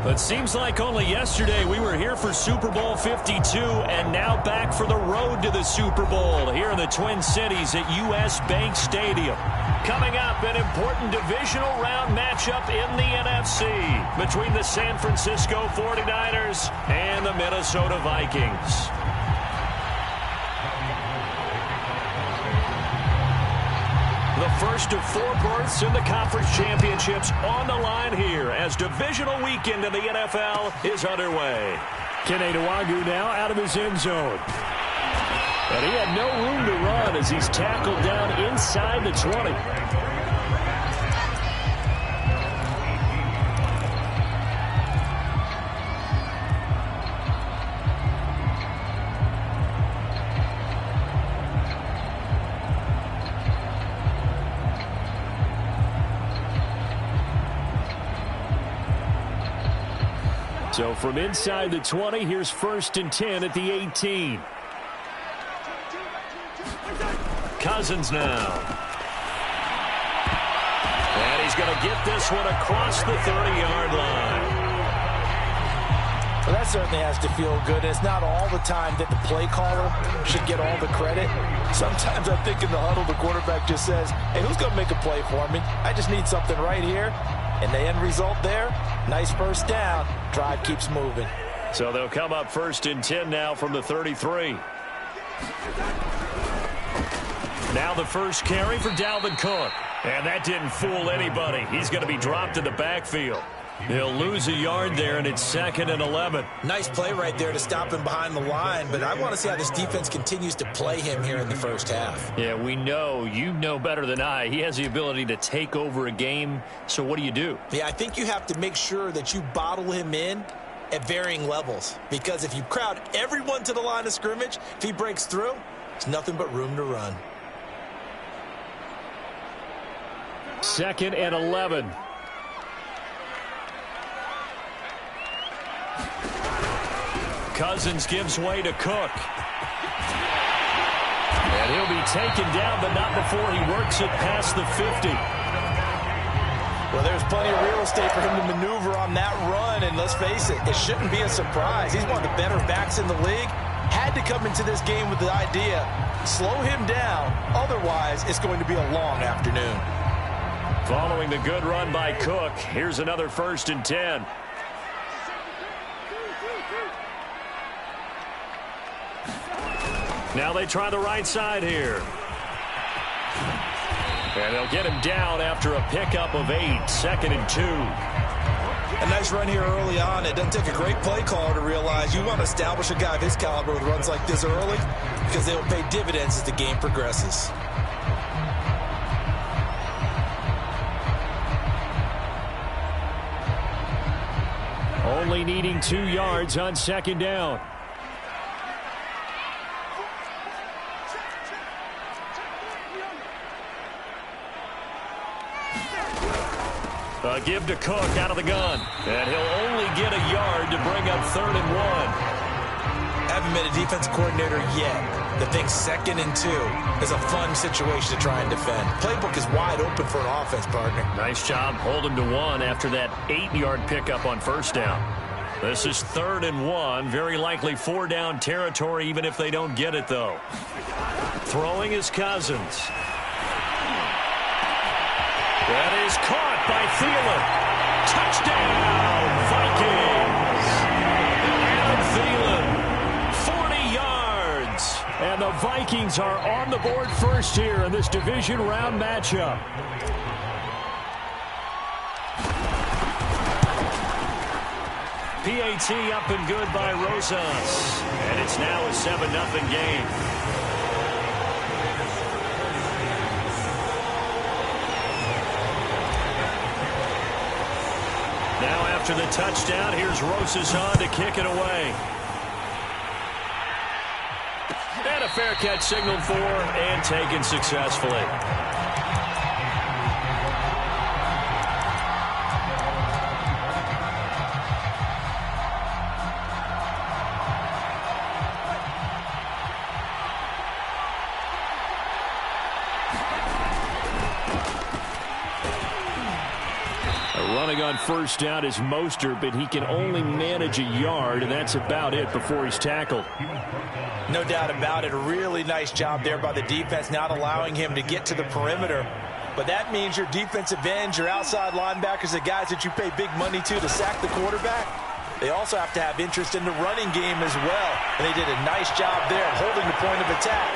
It seems like only yesterday we were here for Super Bowl 52 and now back for the road to the Super Bowl here in the Twin Cities at US Bank Stadium. Coming up, an important divisional round matchup in the NFC between the San Francisco 49ers and the Minnesota Vikings. The first of 4 berths in the conference championships on the line here as divisional weekend in the NFL is underway. Kene Nwangwu now out of his end zone. And he had no room to run as he's tackled down inside the 20. So from inside the 20, here's 1st and 10 at the 18. Cousins now. And he's going to get this one across the 30-yard line. Well, that certainly has to feel good. It's not all the time that the play caller should get all the credit. Sometimes I think in the huddle, the quarterback just says, hey, who's going to make a play for me? I just need something right here. And the end result there, nice first down. Drive keeps moving. So they'll come up 1st and 10 now from the 33. Now the first carry for Dalvin Cook. And that didn't fool anybody. He's going to be dropped in the backfield. He'll lose a yard there, and it's 2nd and 11. Nice play right there to stop him behind the line, but I want to see how this defense continues to play him here in the first half. Yeah, we know. You know better than I. He has the ability to take over a game, so what do you do? Yeah, I think you have to make sure that you bottle him in at varying levels, because if you crowd everyone to the line of scrimmage, if he breaks through, it's nothing but room to run. 2nd and 11. Cousins gives way to Cook. And he'll be taken down, but not before he works it past the 50. Well, there's plenty of real estate for him to maneuver on that run, and let's face it, it shouldn't be a surprise. He's one of the better backs in the league. Had to come into this game with the idea, slow him down, otherwise it's going to be a long afternoon. Following the good run by Cook, here's another 1st and 10. Now they try the right side here. And they'll get him down after a pickup of 8, 2nd and 2. A nice run here early on. It doesn't take a great play caller to realize you want to establish a guy of his caliber with runs like this early because they will pay dividends as the game progresses. Only needing 2 yards on 2nd down. A give to Cook out of the gun. And he'll only get a yard to bring up 3rd and 1. Haven't been a defense coordinator yet. The thing 2nd and 2 is a fun situation to try and defend. Playbook is wide open for an offense, partner. Nice job holding to 1 after that 8-yard pickup on 1st down. This is 3rd and 1. Very likely 4-down territory even if they don't get it, though. Throwing is Cousins. That is caught by Thielen. Touchdown, Vikings. Adam Thielen, 40 yards. And the Vikings are on the board first here in this division round matchup. PAT up and good by Rosas. And it's now a 7-0 game. Now after the touchdown, here's Rosas on to kick it away. And a fair catch signaled for and taken successfully. Coming on first down is Mostert, but he can only manage a yard, and that's about it before he's tackled. No doubt about it. A really nice job there by the defense, not allowing him to get to the perimeter. But that means your defensive ends, your outside linebackers, the guys that you pay big money to sack the quarterback, they also have to have interest in the running game as well. And they did a nice job there of holding the point of attack.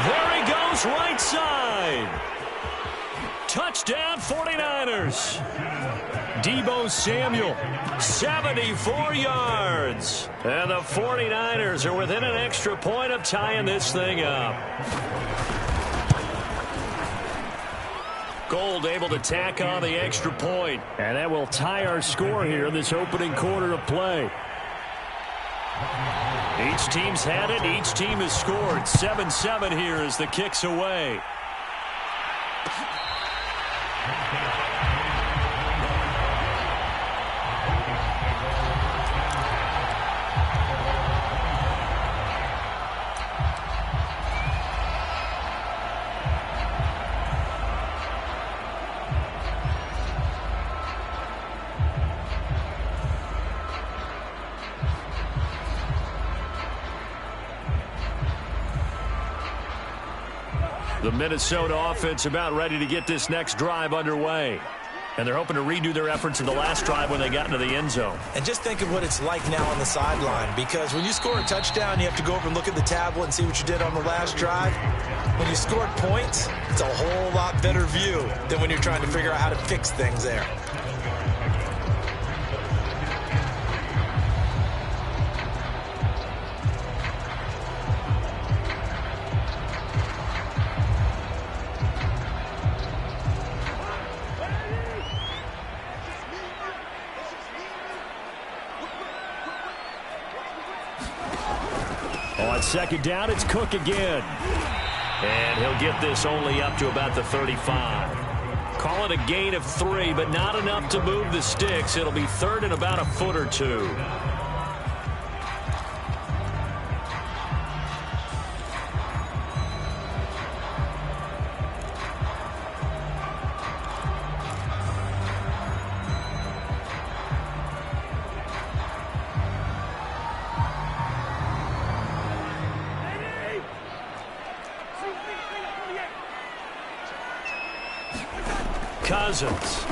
There he goes, right side. Touchdown 49ers. Deebo Samuel, 74 yards. And the 49ers are within an extra point of tying this thing up. Gold able to tack on the extra point. And that will tie our score here in this opening quarter of play. Each team's had it. Each team has scored. 7-7 here as the kick's away. The Minnesota offense about ready to get this next drive underway. And they're hoping to redo their efforts in the last drive when they got into the end zone. And just think of what it's like now on the sideline, because when you score a touchdown, you have to go over and look at the tablet and see what you did on the last drive. When you scored points, it's a whole lot better view than when you're trying to figure out how to fix things there. On second down, it's Cook again. And he'll get this only up to about the 35. Call it a gain of 3, but not enough to move the sticks. It'll be third and about a foot or two. Cousins.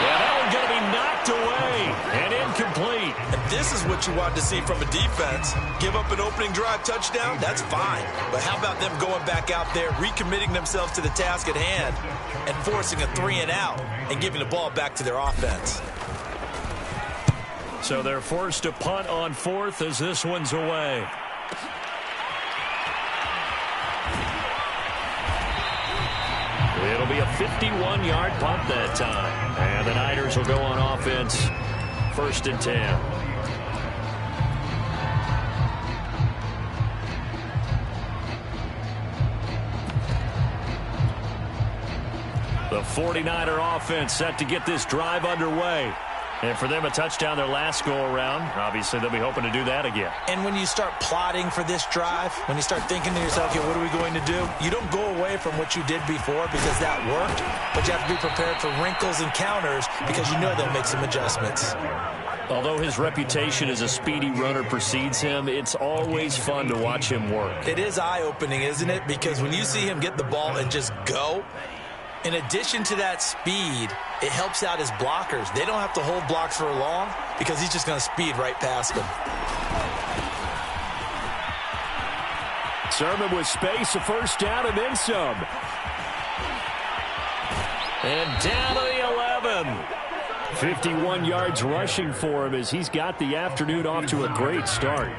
Yeah, that one's going to be knocked away and incomplete. And this is what you want to see from a defense. Give up an opening drive touchdown, that's fine. But how about them going back out there, recommitting themselves to the task at hand, and forcing a 3-and-out and giving the ball back to their offense. So they're forced to punt on fourth as this one's away. It'll be a 51-yard punt that time. And the Niners will go on offense. 1st and 10. The 49er offense set to get this drive underway. And for them, a touchdown their last go-around. Obviously, they'll be hoping to do that again. And when you start plotting for this drive, when you start thinking to yourself, okay, what are we going to do? You don't go away from what you did before because that worked, but you have to be prepared for wrinkles and counters because you know they'll make some adjustments. Although his reputation as a speedy runner precedes him, it's always fun to watch him work. It is eye-opening, isn't it? Because when you see him get the ball and just go, in addition to that speed, it helps out his blockers. They don't have to hold blocks for long because he's just going to speed right past them. Sermon with space, a first down and then some. And down to the 11. 51 yards rushing for him as he's got the afternoon off to a great start.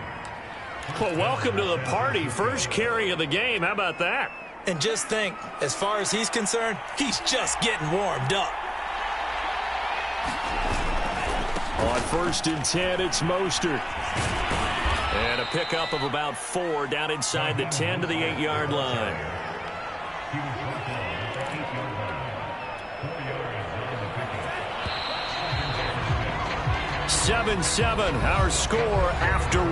Well, welcome to the party. First carry of the game. How about that? And just think, as far as he's concerned, he's just getting warmed up. On 1st and 10, it's Mostert. And a pickup of about 4 down inside the 10 to the 8-yard line. (7-7) our score after 1.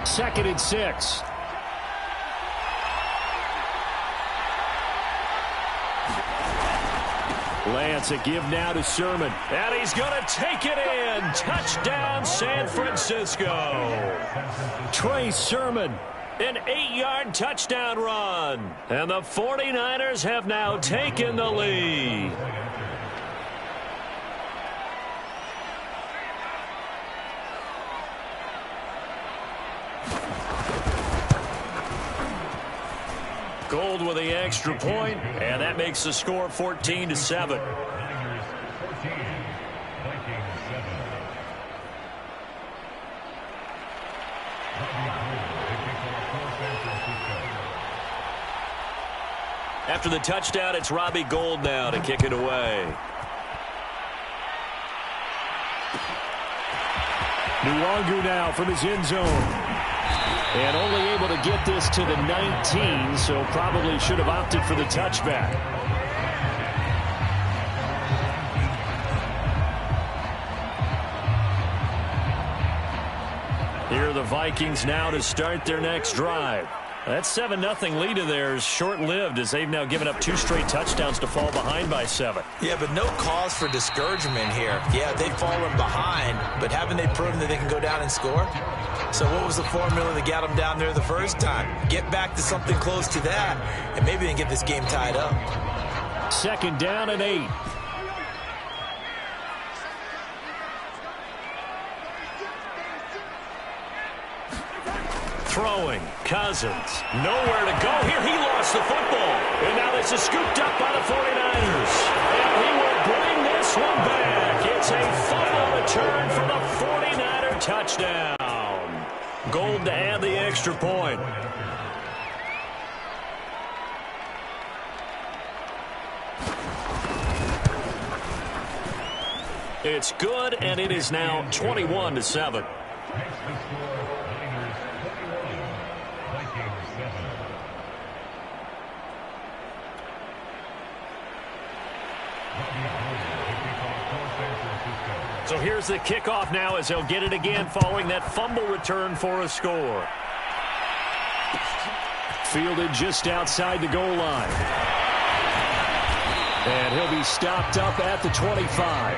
2nd and 6. Lance, a give now to Sermon. And he's going to take it in. Touchdown, San Francisco. Trey Sermon, an 8-yard touchdown run. And the 49ers have now taken the lead. Gold with the extra point, and that makes the score 14-7. After the touchdown, it's Robbie Gould now to kick it away. Nwangu now from his end zone. And only able to get this to the 19, so probably should have opted for the touchback. Here are the Vikings now to start their next drive. That 7-0 lead of theirs short-lived as they've now given up 2 straight touchdowns to fall behind by 7. Yeah, but no cause for discouragement here. Yeah, they've fallen behind, but haven't they proven that they can go down and score? So what was the formula that got them down there the first time? Get back to something close to that, and maybe they can get this game tied up. 2nd down and 8. Throwing, Cousins, nowhere to go here. He lost the football. And now this is scooped up by the 49ers. And he will bring this one back. It's a fumble return for the 49er touchdown. Gold to add the extra point. It's good, and it is now 21-7. So here's the kickoff now as they'll get it again following that fumble return for a score. Fielded just outside the goal line. And he'll be stopped up at the 25.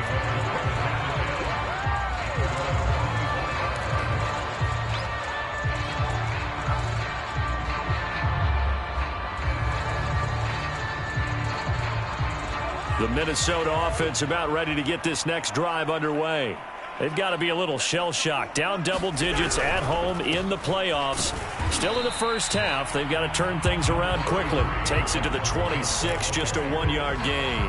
The Minnesota offense about ready to get this next drive underway. They've got to be a little shell-shocked. Down double digits at home in the playoffs. Still in the first half. They've got to turn things around quickly. Takes it to the 26, just a 1-yard gain.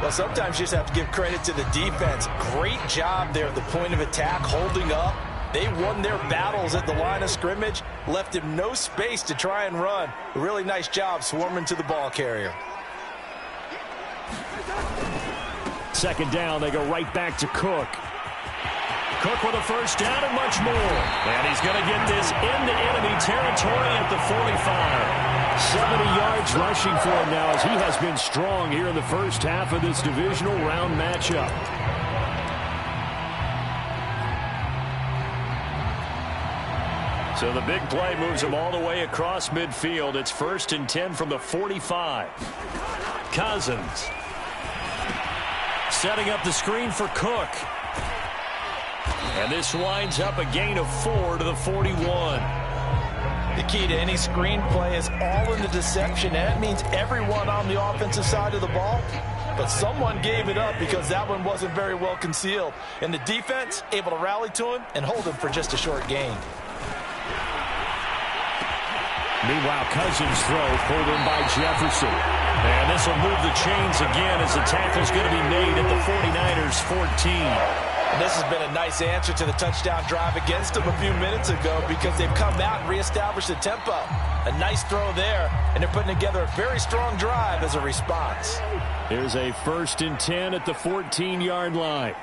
Well, sometimes you just have to give credit to the defense. Great job there at the point of attack, holding up. They won their battles at the line of scrimmage, left him no space to try and run. A really nice job swarming to the ball carrier. 2nd down, they go right back to Cook. Cook with a first down and much more. And he's going to get this into enemy territory at the 45. 70 yards rushing for him now as he has been strong here in the first half of this divisional round matchup. So the big play moves him all the way across midfield. It's 1st and 10 from the 45. Cousins setting up the screen for Cook. And this winds up a gain of 4 to the 41. The key to any screen play is all in the deception, and that means everyone on the offensive side of the ball. But someone gave it up because that one wasn't very well concealed. And the defense able to rally to him and hold him for just a short gain. Meanwhile, Cousins' throw pulled in by Jefferson. And this will move the chains again as the tackle's going to be made at the 49ers 14. And this has been a nice answer to the touchdown drive against them a few minutes ago because they've come out and reestablished the tempo. A nice throw there, and they're putting together a very strong drive as a response. Here's a 1st and 10 at the 14-yard line.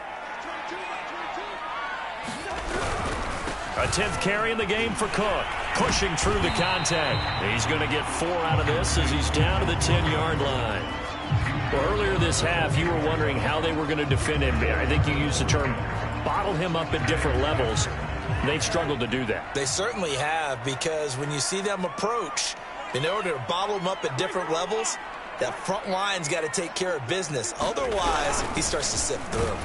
A 10th carry in the game for Cook. Pushing through the contact. He's going to get 4 out of this as he's down to the 10-yard line. Well, earlier this half, you were wondering how they were going to defend him. I think you used the term bottle him up at different levels. they've struggled to do that. They certainly have, because when you see them approach, in order to bottle them up at different levels, that front line's got to take care of business. Otherwise, he starts to sift through.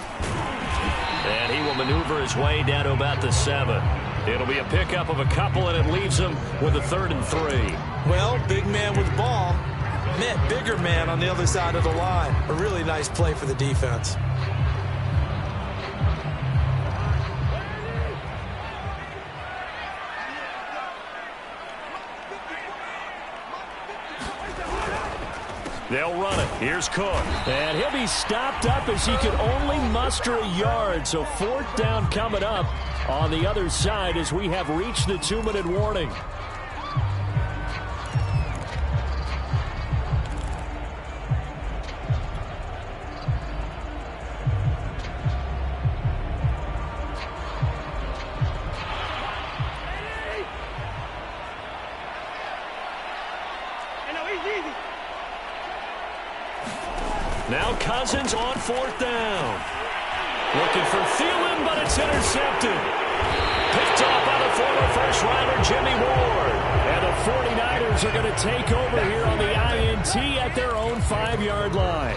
And he will maneuver his way down to about the 7. It'll be a pickup of a couple, and it leaves him with a 3rd and 3. Well, big man with the ball meant bigger man on the other side of the line. A really nice play for the defense. They'll run it. Here's Cook. And he'll be stopped up as he could only muster a yard. So 4th down coming up on the other side as we have reached the 2-minute warning. Now Cousins on 4th down. Looking for Thielen, but it's intercepted. Picked off by the former first-rounder Jimmy Ward. And the 49ers are going to take over here on the INT at their own 5-yard line.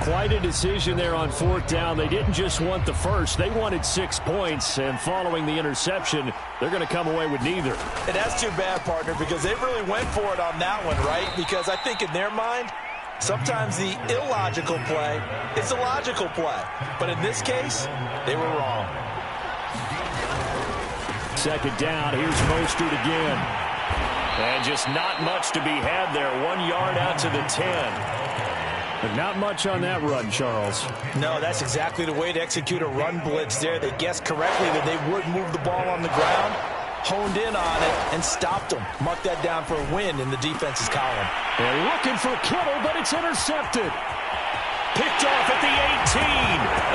Quite a decision there on 4th down. They didn't just want the first. They wanted 6 points. And following the interception, they're going to come away with neither. And that's too bad, partner, because they really went for it on that one, right? Because I think in their mind, sometimes the illogical play is a logical play. But in this case, they were wrong. 2nd down. Here's Mostert again. And just not much to be had there. 1 yard out to the 10. But not much on that run, Charles. No, that's exactly the way to execute a run blitz there. They guessed correctly that they would move the ball on the ground, honed in on it, and stopped them. Mark that down for a win in the defense's column. They're looking for Kittle, but it's intercepted. Picked off at the 18.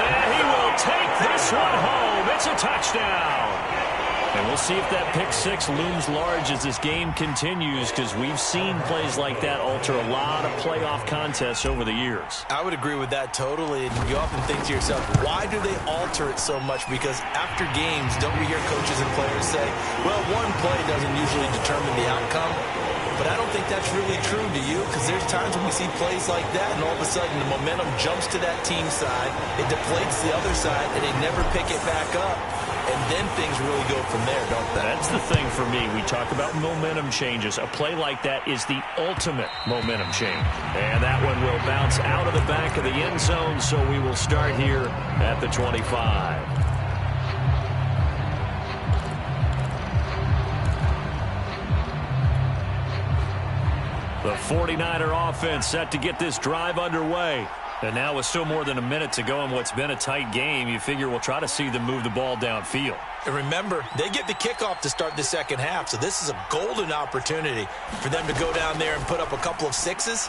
And he will take this one home. It's a touchdown. And we'll see if that pick 6 looms large as this game continues, because we've seen plays like that alter a lot of playoff contests over the years. I would agree with that totally. And you often think to yourself, why do they alter it so much? Because after games, don't we hear coaches and players say, well, one play doesn't usually determine the outcome? But I don't think that's really true, do you? Because there's times when we see plays like that, and all of a sudden the momentum jumps to that team side, it deflates the other side, and they never pick it back up. And then things really go from there, don't they? That's the thing for me. We talk about momentum changes. A play like that is the ultimate momentum change. And that one will bounce out of the back of the end zone, so we will start here at the 25. The 49er offense set to get this drive underway. And now with still more than a minute to go in what's been a tight game, you figure we'll try to see them move the ball downfield. And remember, they get the kickoff to start the second half, so this is a golden opportunity for them to go down there and put up a couple of 6s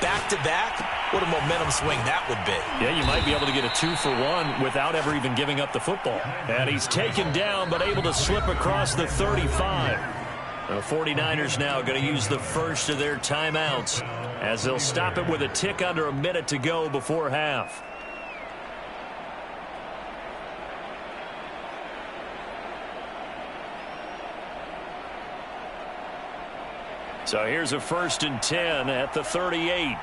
back-to-back. What a momentum swing that would be. Yeah, you might be able to get a 2-for-1 without ever even giving up the football. And he's taken down, but able to slip across the 35. The 49ers now going to use the first of their timeouts as they'll stop it with a tick under a minute to go before half. So here's a 1st and 10 at the 38.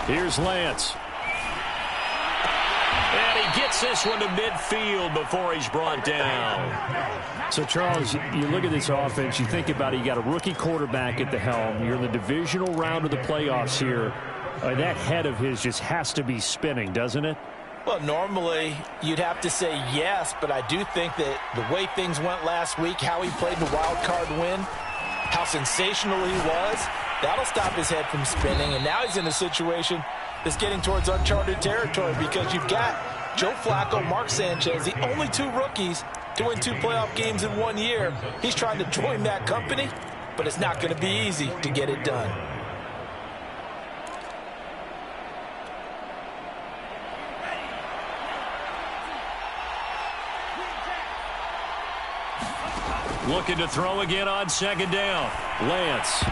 Here's Lance. And he gets this one to midfield before he's brought down. So, Charles, you look at this offense, you think about it, you got a rookie quarterback at the helm. You're in the divisional round of the playoffs here. That head of his just has to be spinning, doesn't it? Well, normally you'd have to say yes, but I do think that the way things went last week, how he played the wild card win, how sensational he was, that'll stop his head from spinning. And now he's in a situation that's getting towards uncharted territory because you've got Joe Flacco, Mark Sanchez, the only 2 rookies to win 2 playoff games in 1 year. He's trying to join that company, but it's not going to be easy to get it done. Looking to throw again on second down. Lance.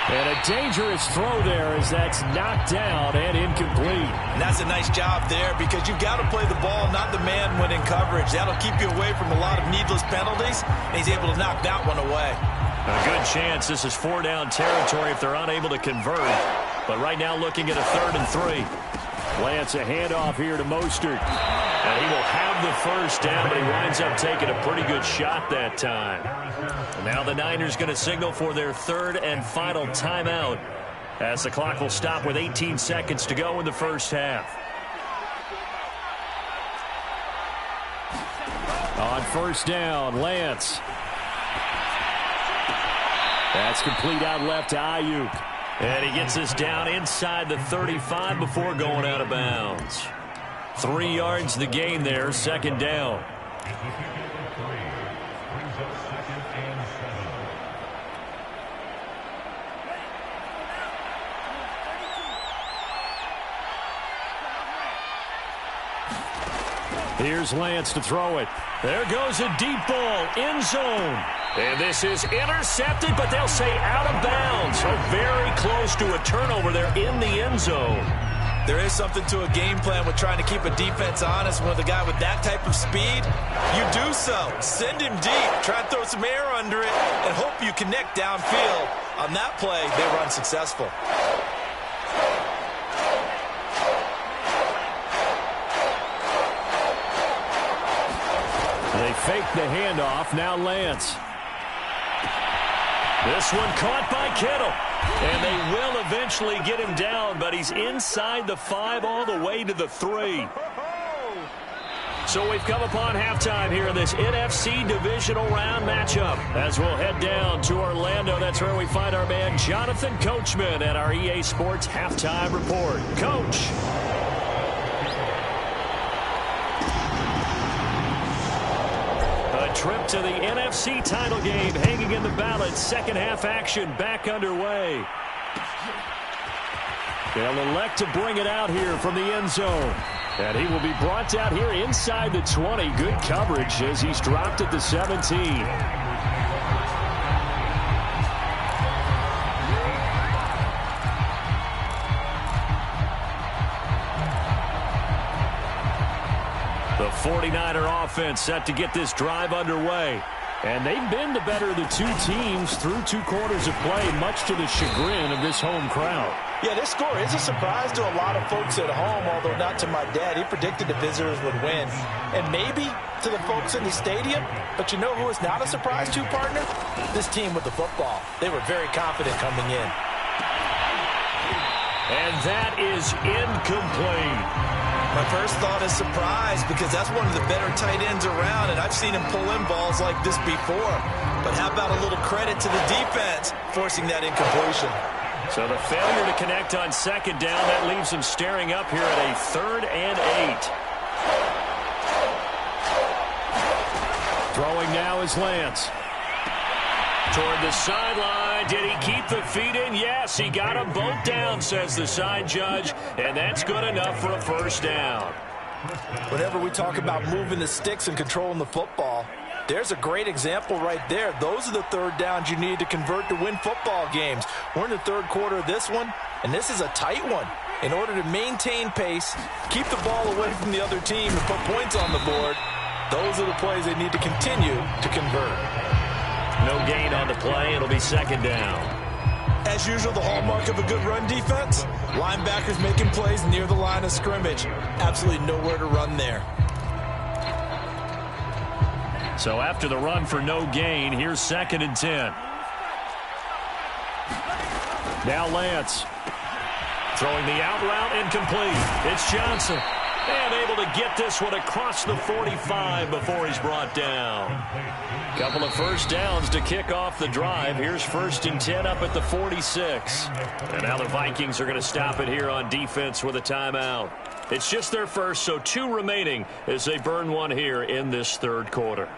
And a dangerous throw there as that's knocked down and incomplete. And that's a nice job there because you've got to play the ball, not the man when in coverage. That'll keep you away from a lot of needless penalties, and he's able to knock that one away. A good chance this is 4-down territory if they're unable to convert. But right now looking at a 3rd and 3. Lance a handoff here to Mostert. And he will have the first down, but he winds up taking a pretty good shot that time. And now the Niners going to signal for their 3rd and final timeout as the clock will stop with 18 seconds to go in the first half. On first down, Lance. That's complete out left to Ayuk. And he gets us down inside the 35 before going out of bounds. 3 yards the gain there, 2nd down. Here's Lance to throw it. There goes a deep ball, end zone. And this is intercepted, but they'll say out of bounds. So very close to a turnover there in the end zone. There is something to a game plan with trying to keep a defense honest. With a guy with that type of speed, you do so. Send him deep, try and throw some air under it, and hope you connect downfield. On that play, they were unsuccessful. They fake the handoff. Now Lance. This one caught by Kittle. And they will eventually get him down, but he's inside the 5 all the way to the 3. So we've come upon halftime here in this NFC divisional round matchup. As we'll head down to Orlando, that's where we find our man Jonathan Coachman at our EA Sports Halftime Report. Coach. A trip to the NFC title game hanging in the balance. Second half action back underway. They'll elect to bring it out here from the end zone. And he will be brought out here inside the 20. Good coverage as he's dropped at the 17. The 49er offense set to get this drive underway. And they've been the better of the two teams through 2 quarters of play, much to the chagrin of this home crowd. Yeah, this score is a surprise to a lot of folks at home, although not to my dad. He predicted the visitors would win. And maybe to the folks in the stadium. But you know who is not a surprise to, partner? This team with the football. They were very confident coming in. And that is incomplete. My first thought is surprise because that's one of the better tight ends around, and I've seen him pull in balls like this before. But how about a little credit to the defense forcing that incompletion? So the failure to connect on second down, that leaves him staring up here at a 3rd and 8. Throwing now is Lance. Toward the sideline. Did he keep the feet in? Yes, he got them both down, says the side judge. And that's good enough for a first down. Whenever we talk about moving the sticks and controlling the football, there's a great example right there. Those are the 3rd downs you need to convert to win football games. We're in the 3rd quarter of this one, and this is a tight one. In order to maintain pace, keep the ball away from the other team, and put points on the board, those are the plays they need to continue to convert. No gain on the play. It'll be 2nd down. As usual, the hallmark of a good run defense, linebackers making plays near the line of scrimmage. Absolutely nowhere to run there. So after the run for no gain, here's 2nd and 10. Now Lance. Throwing the out route incomplete. It's Johnson. And able to get this one across the 45 before he's brought down. Couple of first downs to kick off the drive. Here's 1st and 10 up at the 46. And now the Vikings are going to stop it here on defense with a timeout. It's just their first, so 2 remaining as they burn one here in this 3rd quarter.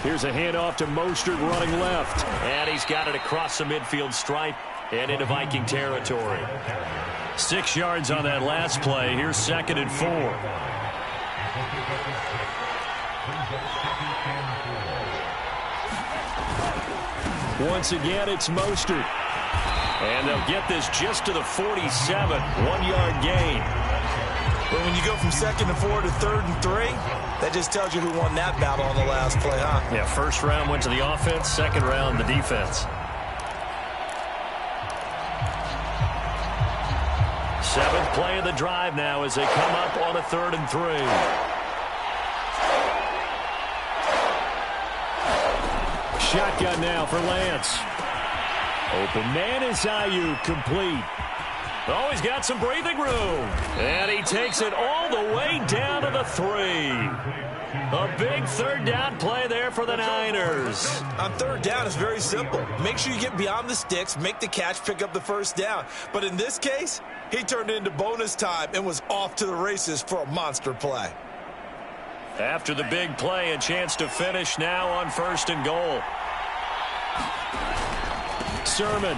Here's a handoff to Mostert running left. And he's got it across the midfield stripe and into Viking territory. 6 yards on that last play. Here's 2nd and 4. Once again, it's Mostert. And they'll get this just to the 47. 1-yard gain. But when you go from 2nd and 4 to 3rd and 3, that just tells you who won that battle on the last play, huh? Yeah, first round went to the offense, second round the defense. 7th play of the drive now as they come up on a 3rd and 3. Shotgun now for Lance. Open man is Ayuk, complete. Oh, he's got some breathing room. And he takes it all the way down to the 3. A big 3rd down play there for the Niners. On 3rd down, it's very simple. Make sure you get beyond the sticks, make the catch, pick up the 1st down. But in this case, he turned it into bonus time and was off to the races for a monster play. After the big play, a chance to finish now on 1st and goal. Sermon.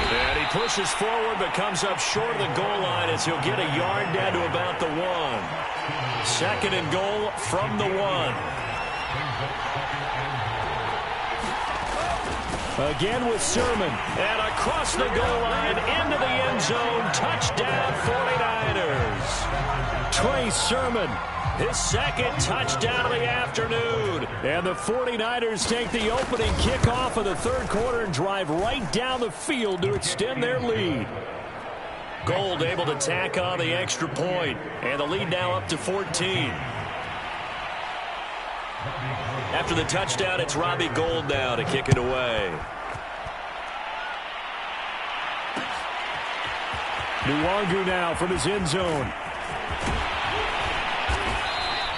And he pushes forward but comes up short of the goal line as he'll get a yard down to about the 1. 2nd and goal from the 1. Again with Sermon. And across the goal line into the end zone. Touchdown 49ers. Trey Sermon. His 2nd touchdown of the afternoon. And the 49ers take the opening kickoff of the 3rd quarter and drive right down the field to extend their lead. Gold able to tack on the extra point. And the lead now up to 14. After the touchdown, it's Robbie Gould now to kick it away. Nwangu now from his end zone.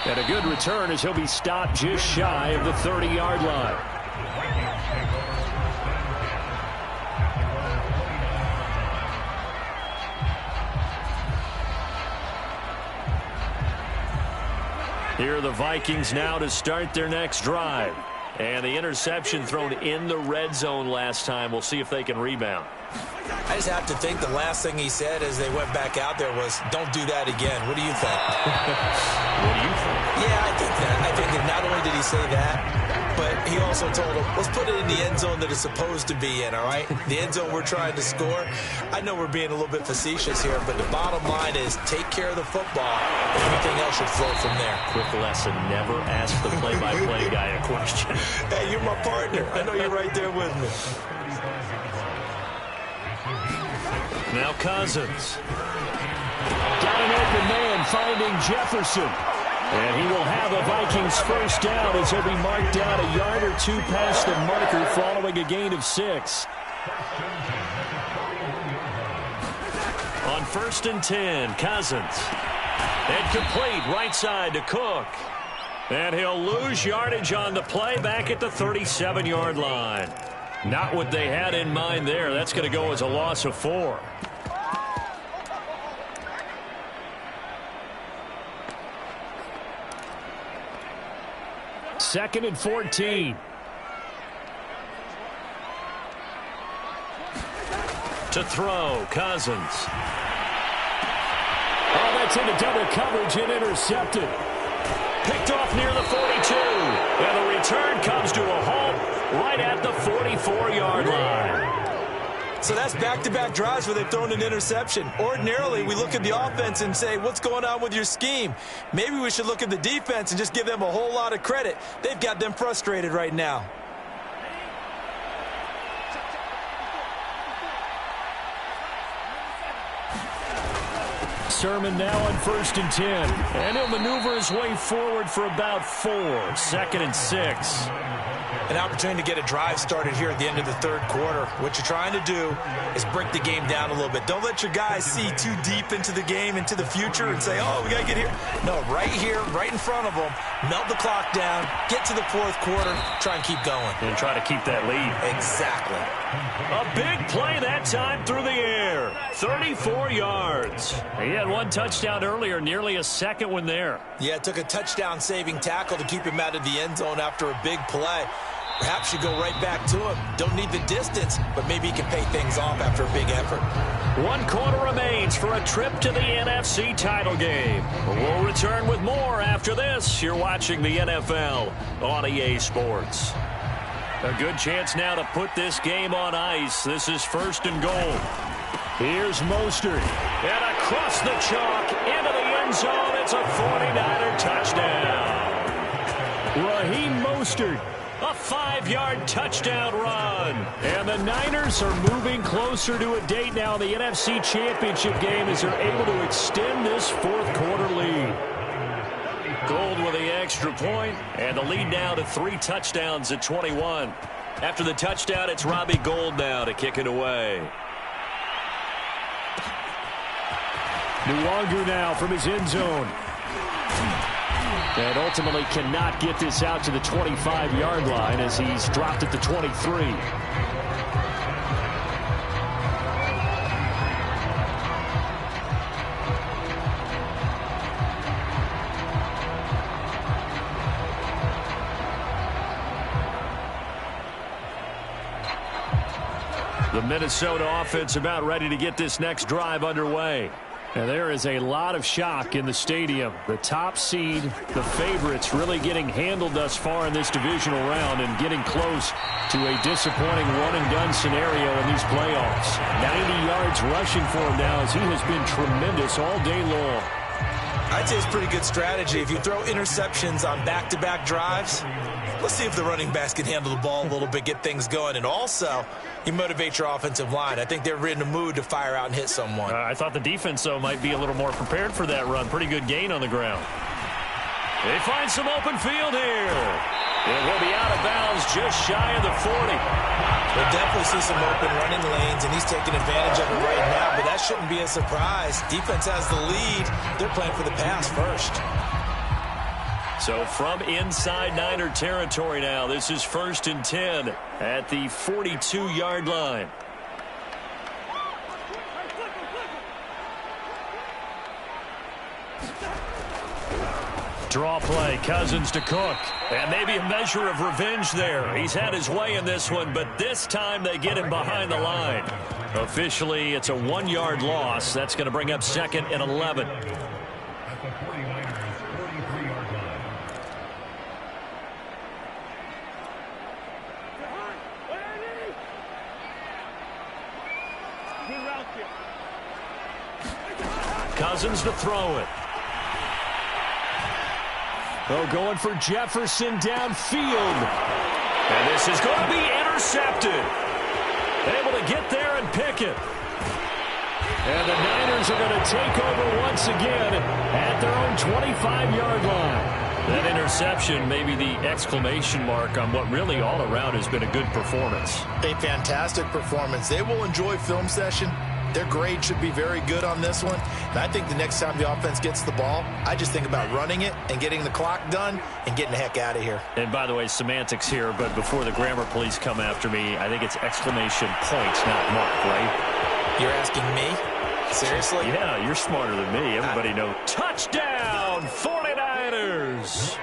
And a good return as he'll be stopped just shy of the 30-yard line. Here are the Vikings now to start their next drive. And the interception thrown in the red zone last time. We'll see if they can rebound. I just have to think the last thing he said as they went back out there was, don't do that again. What do you think? What do you think? Yeah, I think that. I think that not only did he say that, but he also told him, let's put it in the end zone that it's supposed to be in, all right? The end zone we're trying to score. I know we're being a little bit facetious here, but the bottom line is take care of the football, and everything else should flow from there. Quick lesson, never ask the play-by-play guy a question. Hey, you're my partner. I know you're right there with me. Now Cousins. Got an open man finding Jefferson. And he will have a Vikings 1st down as he'll be marked down a yard or 2 past the marker following a gain of 6. On 1st and 10, Cousins. And complete right side to Cook. And he'll lose yardage on the play back at the 37-yard line. Not what they had in mind there. That's going to go as a loss of 4. Second and 14. To throw, Cousins. Oh, that's into double coverage and intercepted. Picked off near the 42. And the return comes to a halt right at the 44-yard line. So that's back-to-back drives where they've thrown an interception. Ordinarily, we look at the offense and say, what's going on with your scheme? Maybe we should look at the defense and just give them a whole lot of credit. They've got them frustrated right now. Sermon now on 1st and 10. And he'll maneuver his way forward for about 4. 2nd and 6. An opportunity to get a drive started here at the end of the 3rd quarter. What you're trying to do is break the game down a little bit. Don't let your guys see too deep into the game, into the future, and say, oh, we got to get here. No, right here, right in front of them, melt the clock down, get to the 4th quarter, try and keep going. And try to keep that lead. Exactly. A big play that time through the air. 34 yards. He had 1 touchdown earlier, nearly a 2nd one there. Yeah, it took a touchdown-saving tackle to keep him out of the end zone after a big play. Perhaps you go right back to him. Don't need the distance, but maybe he can pay things off after a big effort. 1 quarter remains for a trip to the NFC title game. We'll return with more after this. You're watching the NFL on EA Sports. A good chance now to put this game on ice. This is 1st and goal. Here's Mostert. And across the chalk into the end zone. It's a 49er touchdown. Raheem Mostert. A 5-yard touchdown run. And the Niners are moving closer to a date now in the NFC Championship game as they're able to extend this 4th quarter lead. Gold with the extra point, and the lead now to 3 touchdowns at 21. After the touchdown, it's Robbie Gould now to kick it away. Nwangu now from his end zone. And ultimately cannot get this out to the 25-yard line as he's dropped at the 23. The Minnesota offense about ready to get this next drive underway. And there is a lot of shock in the stadium. The top seed, the favorites, really getting handled thus far in this divisional round and getting close to a disappointing run-and-done scenario in these playoffs. 90 yards rushing for him now as he has been tremendous all day long. I'd say it's pretty good strategy. If you throw interceptions on back-to-back drives, let's see if the running backs can handle the ball a little bit, get things going. And also, you motivate your offensive line. I think they're in the mood to fire out and hit someone. I thought the defense, though, might be a little more prepared for that run. Pretty good gain on the ground. They find some open field here. It will be out of bounds just shy of the 40. We'll definitely see some open running lanes, and he's taking advantage of it right now, but that shouldn't be a surprise. Defense has the lead. They're playing for the pass first. So from inside Niner territory now, this is 1st and 10 at the 42-yard line. Draw play, Cousins to Cook. And maybe a measure of revenge there. He's had his way in this one, but this time they get him behind the line. Officially, it's a 1-yard loss. That's going to bring up 2nd and 11. Cousins to throw it. Oh, going for Jefferson downfield. And this is going to be intercepted. Able to get there and pick it. And the Niners are going to take over once again at their own 25-yard line. That interception may be the exclamation mark on what really all around has been a good performance. A fantastic performance. They will enjoy film session. Their grade should be very good on this one. And I think the next time the offense gets the ball, I just think about running it and getting the clock done and getting the heck out of here. And by the way, semantics here, but before the grammar police come after me, I think it's exclamation point, not mark, right? You're asking me? Seriously? Yeah, you're smarter than me. Everybody knows. Touchdown, 49ers!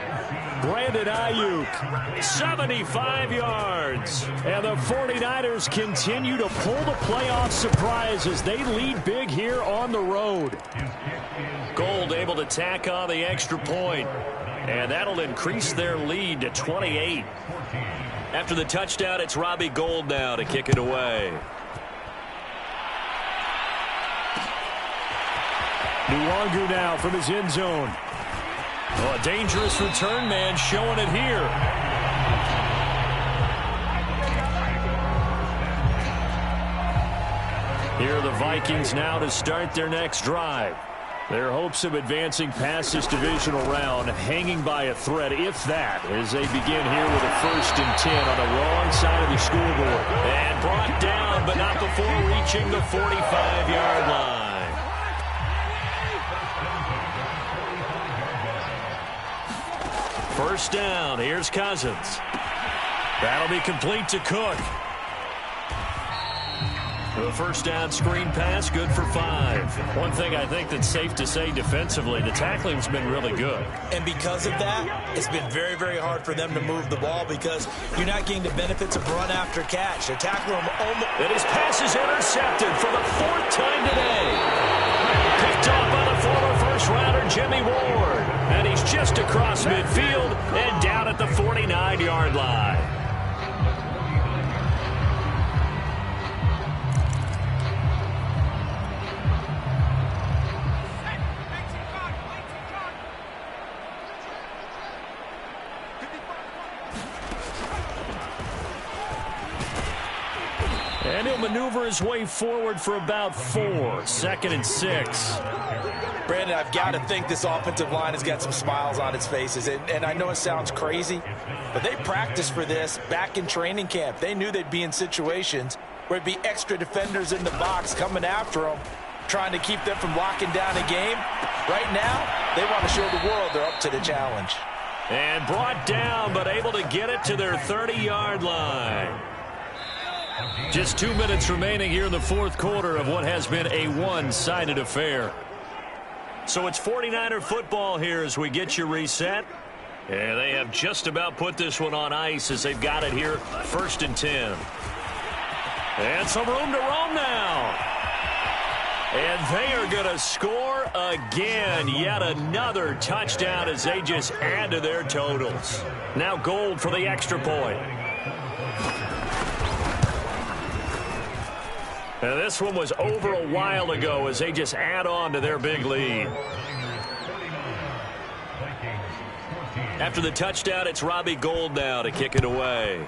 Brandon Ayuk, 75 yards. And the 49ers continue to pull the playoff surprise as they lead big here on the road. Gould able to tack on the extra point. And that'll increase their lead to 28. After the touchdown, it's Robbie Gould now to kick it away. Nwangu now from his end zone. Oh, a dangerous return man showing it here. Here are the Vikings now to start their next drive. Their hopes of advancing past this divisional round hanging by a thread, if that, as they begin here with a 1st and 10 on the wrong side of the scoreboard. And brought down, but not before reaching the 45-yard line. First down, here's Cousins. That'll be complete to Cook. The first down screen pass, good for 5. One thing I think that's safe to say defensively, the tackling's been really good. And because of that, it's been very, very hard for them to move the ball because you're not getting the benefits of run after catch. They're tackling them almost. And his pass is intercepted for the 4th time today. Picked off by the former first-rounder Jimmy Ward. And he's just across midfield and down at the 49-yard line. And he'll maneuver his way forward for about 4. 2nd and 6. Brandon, I've got to think this offensive line has got some smiles on its faces. And I know it sounds crazy, but they practiced for this back in training camp. They knew they'd be in situations where it'd be extra defenders in the box coming after them, trying to keep them from locking down a game. Right now, they want to show the world they're up to the challenge. And brought down, but able to get it to their 30-yard line. Just 2 minutes remaining here in the 4th quarter of what has been a one-sided affair. So it's 49er football here as we get you reset. And they have just about put this one on ice as they've got it here, 1st and 10. And some room to roam now. And they are going to score again. Yet another touchdown as they just add to their totals. Now Gold for the extra point. And this one was over a while ago as they just add on to their big lead. After the touchdown, it's Robbie Gould now to kick it away.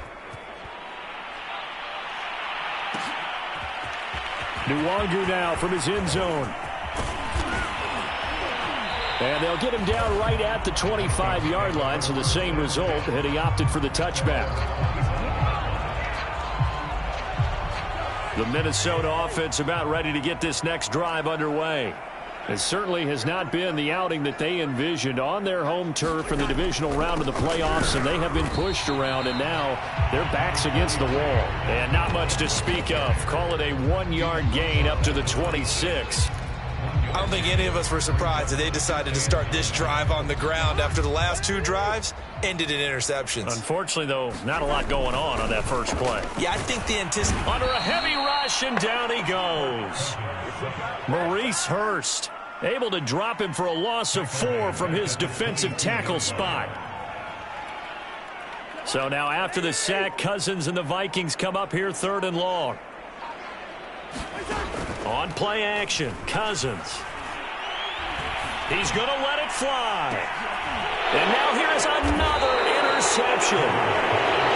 Nwangu now from his end zone. And they'll get him down right at the 25-yard line, so the same result, and he opted for the touchback. The Minnesota offense about ready to get this next drive underway. It certainly has not been the outing that they envisioned on their home turf in the divisional round of the playoffs, and they have been pushed around, and now their backs against the wall. And not much to speak of. Call it a 1-yard gain up to the 26. I don't think any of us were surprised that they decided to start this drive on the ground after the last 2 drives ended in interceptions. Unfortunately, though, not a lot going on that first play. Yeah, I think the anticipation. Under a heavy rush, and down he goes. Maurice Hurst able to drop him for a loss of 4 from his defensive tackle spot. So now after the sack, Cousins and the Vikings come up here 3rd and long. On play action, Cousins. He's going to let it fly. And now here is another interception.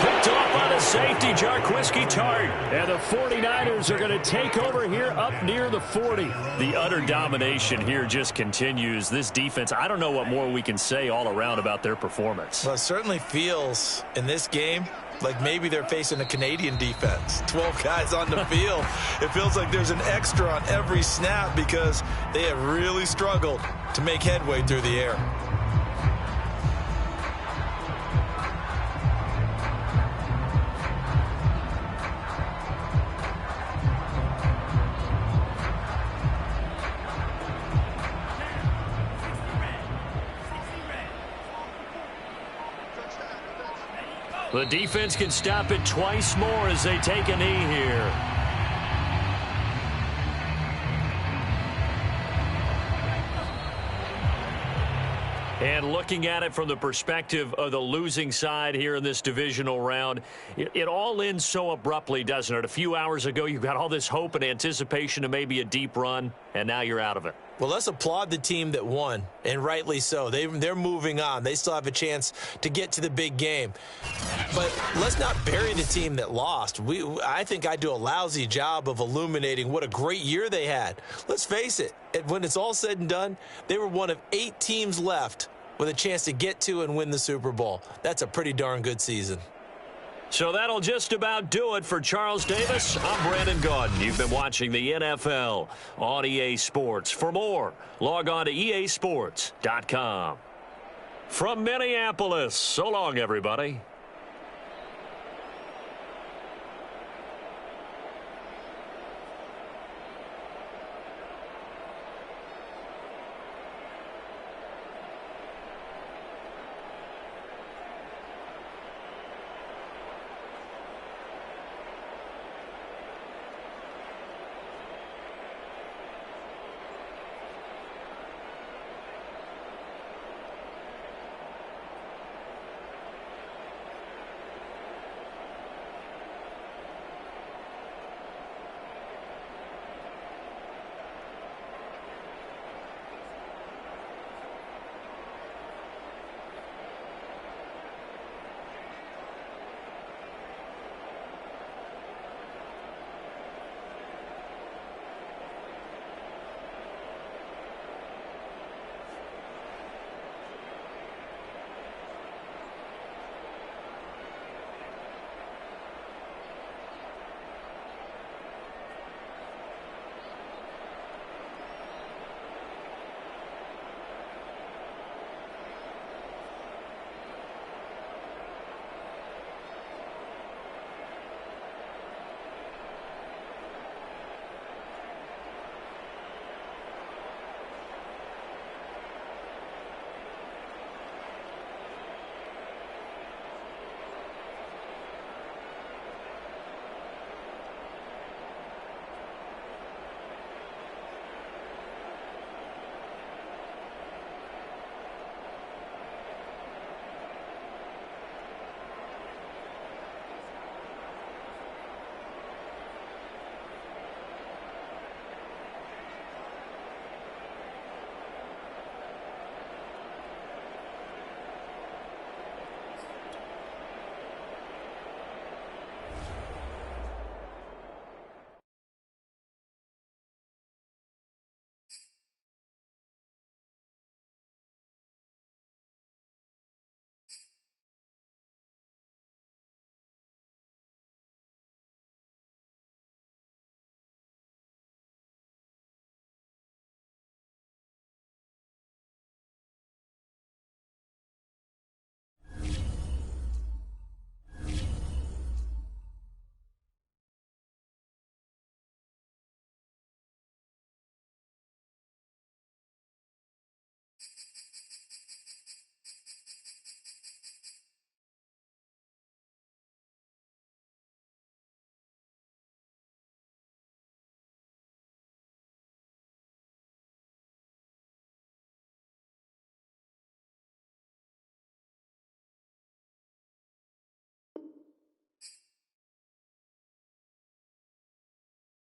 Picked off by the safety, Jarquiski Tart. And the 49ers are going to take over here up near the 40. The utter domination here just continues. This defense, I don't know what more we can say all around about their performance. Well, it certainly feels in this game like maybe they're facing a Canadian defense. 12 guys on the field. It feels like there's an extra on every snap because they have really struggled to make headway through the air. The defense can stop it twice more as they take a knee here. And looking at it from the perspective of the losing side here in this divisional round, it all ends so abruptly, doesn't it? A few hours ago, you got all this hope and anticipation of maybe a deep run, and now you're out of it. Well, let's applaud the team that won, and rightly so. They're moving on. They still have a chance to get to the big game. But let's not bury the team that lost. I think I do a lousy job of illuminating what a great year they had. Let's face it, when it's all said and done, they were one of 8 teams left with a chance to get to and win the Super Bowl. That's a pretty darn good season. So that'll just about do it for Charles Davis. I'm Brandon Gaudin. You've been watching the NFL on EA Sports. For more, log on to easports.com. From Minneapolis, so long, everybody.